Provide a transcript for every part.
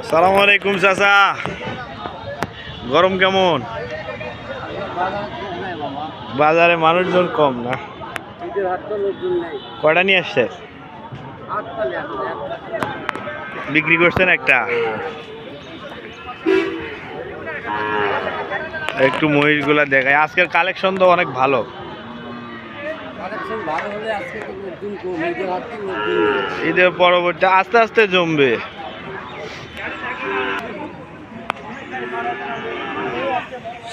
সালাম আলাইকুম চাচা, গরম কেমন? বাজারে মানুষজন কম না? কয়টা নিয়ে আসছে? বিক্রি করছেন একটা? একটু মহিষগুলা দেখায়। আজকের কালেকশন তো অনেক ভালো। ঈদের পরবর্তী আস্তে আস্তে জমবে।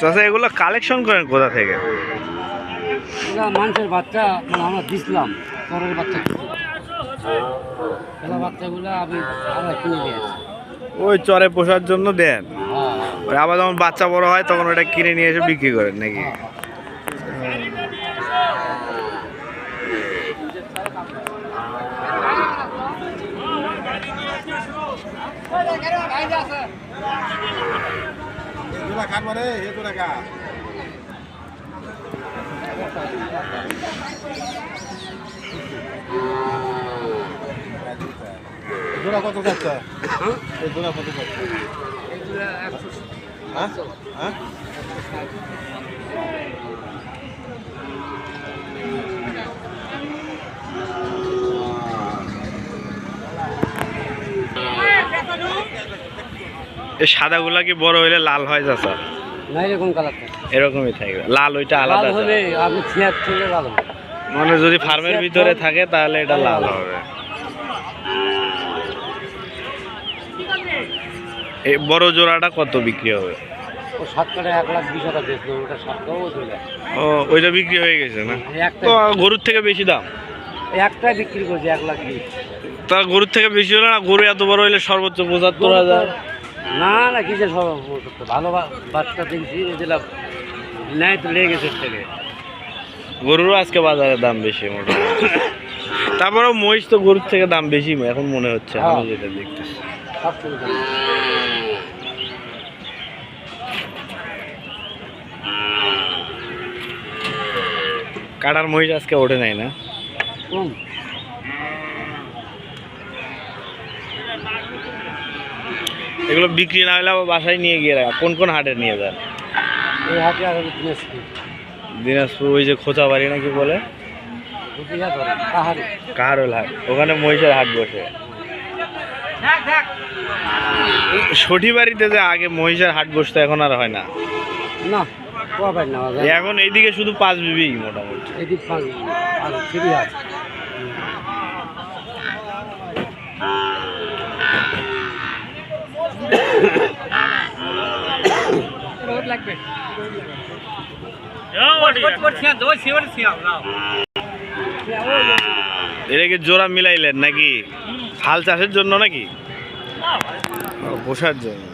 চাচা এগুলো কালেকশন করেন কোথা থেকে? মানুষের বাচ্চা মানে আমরা দিছিলাম, চরের বাচ্চা বাচ্চাগুলো আমি আমরা কিনে নিয়েছি। ওই চরে পোষার জন্য দেন? ওই আবার যখন বাচ্চা বড় হয় তখন ওটা কিনে নিয়ে এসে বিক্রি করেন নাকি? জোড়া কত যাচ্ছে? এই জোড়া কত যাচ্ছে? হ্যাঁ হ্যাঁ এই সাদাগুলা কি বড় হইলে লাল হয় চাচা? না, এরকম কালার এরকমই থাকবে, লাল ওইটা আলাদা হলে আপনি ছিয়ার থেকে লাল হবে। মানে যদি ফার্মের ভিতরে থাকে তাহলে এটা লাল হবে। এই বড় জোড়াটা কত বিক্রি হবে? ও 7 কাটা 1,20,000 বেচলো, ওটা 7টাও চলে। ও ওইটা বিক্রি হয়ে গেছে না? একটা তো গরুর থেকে বেশি দাম? একটাই বিক্রি করছে 1,20,000। তা গরুর থেকে বেশি হলে না? গরু এত বড় হইলে সর্বোচ্চ 75,000। না না, কিসের সব ভালো বাচ্চা দেখছি দিলাম, নাই তো লেগে গেছে থেকে। গরুরও আজকে বাজারে দাম বেশি মোটামুটি। তারপরেও মহিষ তো গরুর থেকে দাম বেশি এখন মনে হচ্ছে, আমি যেটা দেখতেছি। কাটার মহিষ আজকে ওঠে নাই না? এগুলো বিক্রি না হলে আবার বাসায় নিয়ে গিয়ে রাখা। কোন কোন হাটে নিয়ে যান? এই হাটে আর দিনাজপুর ওই যে খোঁচা বাড়ি নাকি বলে, কাহারোল হাট, ওখানে মহিষের হাট বসে। সঠি বাড়িতে যে আগে মহিষের হাট বসতো এখন আর হয় না? না, এখন এইদিকে শুধু 5 বিবি মোটামুটি। এটা কি জোড়া মিলাইলেন নাকি? হাল চাষের জন্য নাকি পোষার জন্য?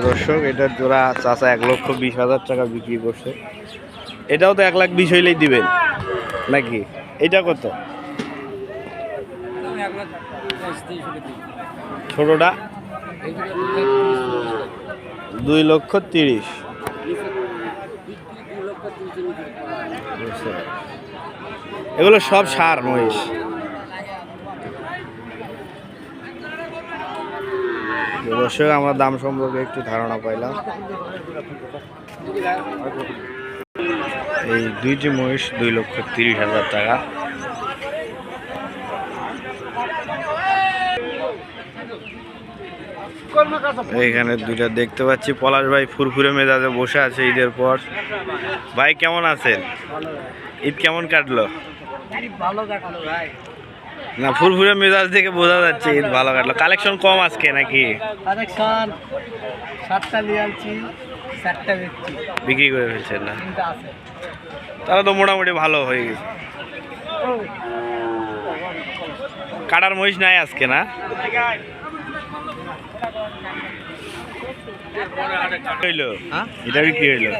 দর্শক, এটার জোড়া চাচা 1,20,000 টাকা বিক্রি করছে। এটাও তো 1,20,000 হইলেই দিবেন নাকি? এটা কত? ছোটটা 2,30,000। এগুলো সব সার মহিষ। দর্শক, আমরা দাম সম্পর্কে একটু ধারণা পাইলাম। এই দুইটি মহিষ 2,30,000 টাকা। এইখানে দুইটা দেখতে পাচ্ছি। পলাশ ভাই ফুরফুরে মেজাজে বসে আছে ঈদের পর। ভাই কেমন আছেন? ঈদ কেমন কাটলো? না, ফুরফুরে মেজাজ থেকে বোঝা যাচ্ছে ঈদ ভালো কাটলো। কালেকশন কম আজকে নাকি? কালেকশন 7টা নিয়ে আনছি, 4টা বেচছি। বিক্রি করে ফেলছেন না? তাহলে তো মোটামুটি ভালো হয়ে গেছে। কাটার মহিষ নাই আজকে না? হইলো এটা বিক্রি হইলো।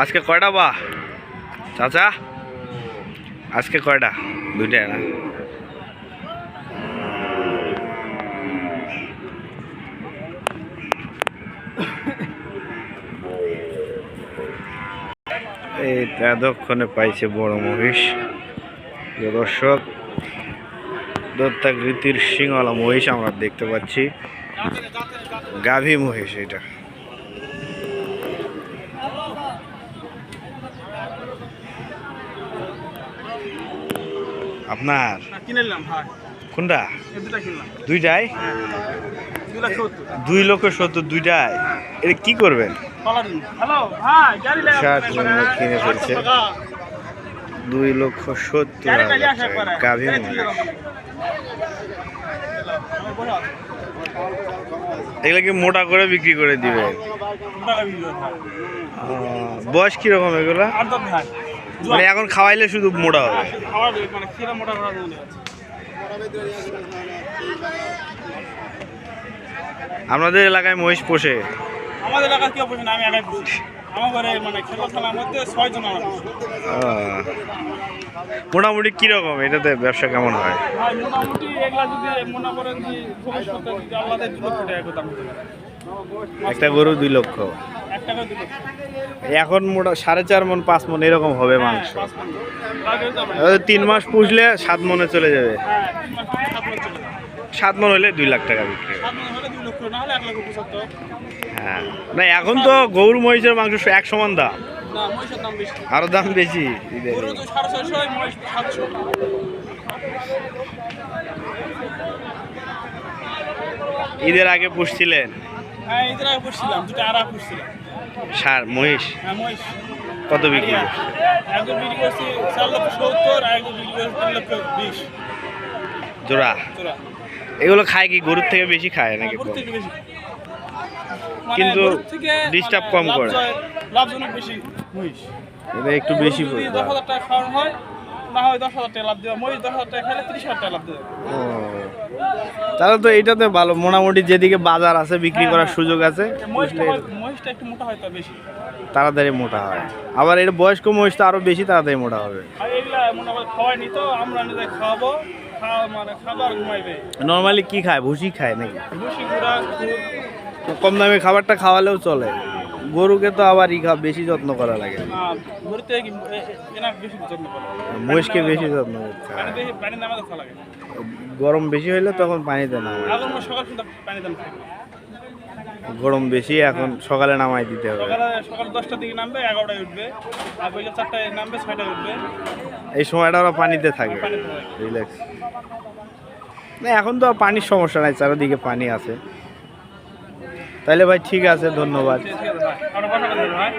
আজকে কয়টা বা চাচা আজকে কয়টা? দুইটাই না? এই এতক্ষণে পাইছে বড় মহিষ। দর্শক, দত্তাকৃতির সিংওয়ালা মহিষ আমরা দেখতে পাচ্ছি। গাভী মহিষ এটা। আপনার কোনটা? দুইটাই? 2,70,000 দুইটাই? এটা কি করবেন? কিনে ফেলছে 2,70,000 গাভী মহিষ। এগুলো কি মোটা করে বিক্রি করে দিবে? বয়স কিরকম এগুলা? মানে এখন খাওয়াইলে শুধু মোটা হবে? আপনাদের এলাকায় মহিষ পোষে? আমাদের এলাকায় কেউ পোষে না, আমি একাই পুষি। আমার ঘরে মানে খেলা থানার মধ্যে 6 জন আমার পুষে। মোটামুটি কিরকম এটাতে ব্যবসা কেমন হয়? মোটামুটি এগুলা যদি মনে করেন যে ভবিষ্যতে যদি আল্লাহদের 2 লক্ষ টাকা দাম হতে পারে। একটা গরু 2 লক্ষ? এক টাকা 2 লক্ষ। এখন মোটা 4.5 মন 5 মন এরকম হবে মাংস। 3 মাস পুষলে 7 মনে চলে যাবে। 7 মন হলে 2 লাখ টাকা বিক্রি। 7 মন হলে 2 লক্ষ, না হলে 1,75,000। হ্যাঁ, না এখন তো গরুর মহিষের মাংস এক সমান দাম। না, মহিষের দাম বেশি। আরো দাম বেশি। গরু তো 650, মহিষ 700। ঈদের আগে পুষছিলেন? হ্যাঁ, ঈদের আগে পুষছিলাম, 2টা আড়া পুষছিলাম। মহিষ হ্যাঁ, মহিষ। কত বিক্রি? একজন বিক্রি করছি 4,70,000, আর একজন বিক্রি করছি 3,20,000 জোড়া? জোড়া। এগুলো খায় কি গরুর থেকে বেশি খায় নাকি? গরুর থেকে বেশি। কিন্তু গরুর থেকে ডিস্টার্ব কম করে। লাভজনক বেশি মহিষ। এটা একটু বেশি গরু যদি পড়ে। 10,000 টাকা খাওয়ানো হয়, না হয় 10,000 টাকা লাভ দেওয়া। মহিষ 10,000 টাকা খেলে 30,000 টাকা লাভ দেবে। ও, তাহলে তো এইটাতে ভালো। মোটামুটি যেদিকে বাজার আছে বিক্রি করার সুযোগ আছে, মহিষটা একটু মোটা হয় তো বেশি। তাড়াতাড়ি মোটা হয়। আবার এটা বয়স্ক মহিষ তো আরো বেশি তাড়াতাড়ি মোটা হবে। আর এগুলা মনে করে খাওয়াই নি তো, আমরা নিজে খাওয়াবো, মানে খাবার ঘুমাইবে। নর্মালি কি খায়? ভুসি খায় নাকি? ভুসি, গুঁড়া, দুধ। কম দামি খাবারটা খাওয়ালেও চলে। গরুকে তো আবার বেশি যত্ন করা লাগে। গরুর থেকে এনার বেশি যত্ন করে। মহিষকে বেশি যত্ন করতে হয়। পানি নামা দেখা লাগে। গরম বেশি হইলে তখন পানিতে নামায়। এখন সকাল সন্ধ্যা পানি দাম থাকে। গরম বেশি, এখন সকালে নামাই দিতে হবে। সকাল 10টার দিকে নামবে, 11টায় উঠবে, আর বইলে 4টায় নামবে, 6টায় উঠবে। এই সময়টা ওরা পানিতে থাকে, পানিতে থাকে। রিল্যাক্স। না, এখন তো পানির সমস্যা নাই, চারিদিকে পানি আছে। তাইলে ভাই ঠিক আছে, ধন্যবাদ। ঠিক আছে ভাই, আমরা কথা বলবো ভাই।